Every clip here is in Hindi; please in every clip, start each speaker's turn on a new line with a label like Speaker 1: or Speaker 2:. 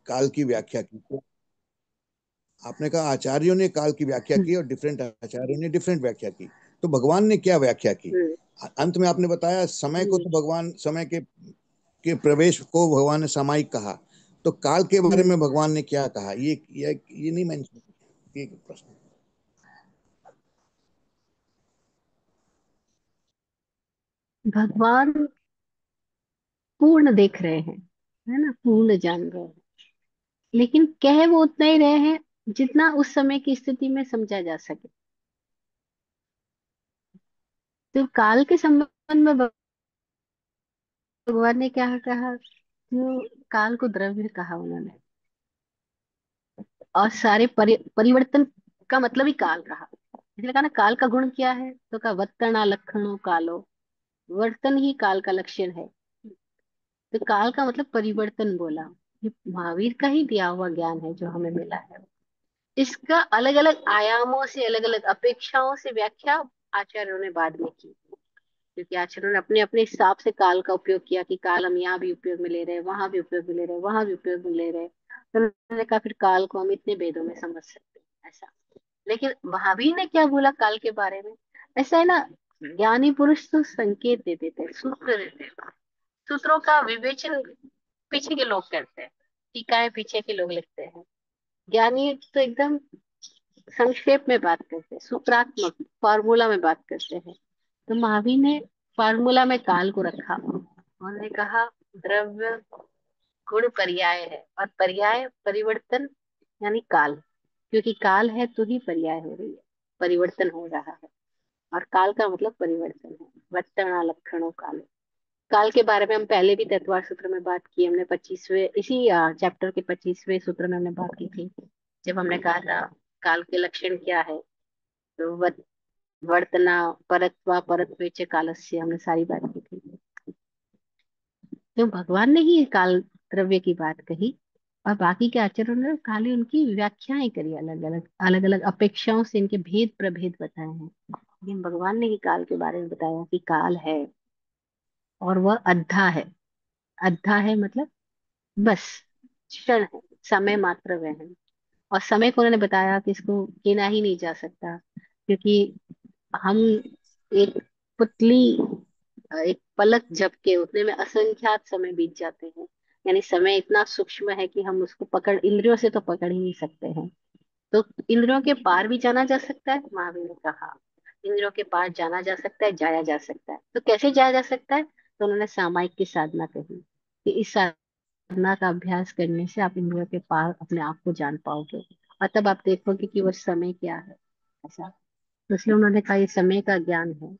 Speaker 1: काल की व्याख्या की, तो आपने कहा आचार्यों ने काल की व्याख्या
Speaker 2: हम्म।
Speaker 1: की और डिफरेंट आचार्यों ने डिफरेंट व्याख्या की, तो भगवान ने क्या व्याख्या की?
Speaker 2: हम्म।
Speaker 1: अंत में आपने बताया समय को
Speaker 2: हम्म।
Speaker 1: तो भगवान, समय के प्रवेश को भगवान ने सामायिक कहा, तो काल के बारे
Speaker 2: हम्म।
Speaker 1: में भगवान ने क्या कहा? ये नहीं मेंशन, ये प्रश्न।
Speaker 2: भगवान पूर्ण देख रहे हैं, है ना, पूर्ण जान रहे हैं, लेकिन कह वो उतना ही रहे हैं जितना उस समय की स्थिति में समझा जा सके। तो काल के संबंध में भगवान ने क्या कहा? जो काल को द्रव्य कहा उन्होंने, और सारे परिवर्तन का मतलब ही काल कहा। इसलिए कहा ना, काल का गुण क्या है, तो कहा वत्तना लक्षणों कालो, वर्तन ही काल का लक्षण है। तो काल का मतलब परिवर्तन बोला। ये महावीर का ही दिया हुआ ज्ञान है जो हमें मिला है। इसका अलग अलग आयामों से, अलग अलग अपेक्षाओं से व्याख्या आचार्यों ने बाद में की, क्योंकि आचार्यों ने अपने अपने हिसाब से काल का उपयोग किया कि काल हम यहाँ भी उपयोग में ले रहे हैं, वहां भी उपयोग में ले रहे हैं, वहां भी उपयोग में ले रहे हैं। तो उन्होंने कहा फिर काल को हम इतने भेदों में समझ सकते हैं, ऐसा। लेकिन महावीर ने क्या बोला काल के बारे में? ऐसा है ना, ज्ञानी पुरुष तो संकेत दे देते हैं, सूत्र देते हैं। सूत्रों का विवेचन पीछे के लोग करते हैं, टीकाएं पीछे के लोग लिखते हैं। ज्ञानी तो एकदम संक्षेप में बात करते हैं, सूत्रात्मक फार्मूला में बात करते हैं। तो महावीर ने फार्मूला में काल को रखा। उन्होंने कहा द्रव्य गुण पर्याय है, और पर्याय परिवर्तन, यानी काल। क्योंकि काल है तो ही पर्याय हो रही है, परिवर्तन हो रहा है। और काल का मतलब परिवर्तन है। वर्तना लक्षणों काल। काल के बारे में हम पहले भी तत्वार सूत्र में बात की हमने, 25वें इसी चैप्टर के 25वें सूत्र में हमने बात की थी, जब हमने कहा था काल के लक्षण क्या है। तो वर्तना परत्वा परत्वे च कालस्य, हमने सारी बात की थी। तो भगवान ने ही काल द्रव्य की बात कही, और बाकी के आचार्यों ने खाली उनकी व्याख्याएं करी, अलग अलग अलग अलग अपेक्षाओं से इनके भेद प्रभेद बताए हैं। लेकिन भगवान ने ही काल के बारे में बताया कि काल है, और वह अद्धा है। अद्धा है मतलब बस क्षण है, समय मात्र वह है। और समय को उन्होंने बताया कि इसको गिना ही नहीं जा सकता, क्योंकि हम एक पुतली, एक पलक झपके उतने में असंख्यात समय बीत जाते हैं। यानी समय इतना सूक्ष्म है कि हम उसको पकड़, इंद्रियों से तो पकड़ ही नहीं सकते हैं। तो इंद्रियों के पार भी जाना जा सकता है, महावीर ने कहा। इंद्रियों के पार जाना जा सकता है, जाया जा सकता है। तो कैसे जाया जा सकता है? तो उन्होंने सामायिक की साधना कही कि इस साधना का अभ्यास करने से आप इंद्रियों के पार अपने आप को जान पाओगे, और तब आप देखोगे कि वह समय क्या है, ऐसा। तो इसलिए उन्होंने कहा ये समय का ज्ञान है।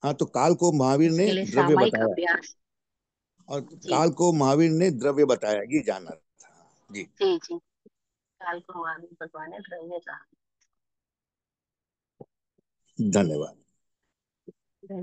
Speaker 1: हाँ, तो काल को महावीर ने
Speaker 2: इसके लिए
Speaker 1: द्रव्य
Speaker 2: सामायिक
Speaker 1: बताया,
Speaker 2: अभ्यास।
Speaker 1: और
Speaker 2: जी।
Speaker 1: काल को महावीर ने द्रव्य बताया, ये जानना था जी।
Speaker 2: जी। जी। काल को हमारे भगवान ने द्रव्य कहा।
Speaker 1: धन्यवाद।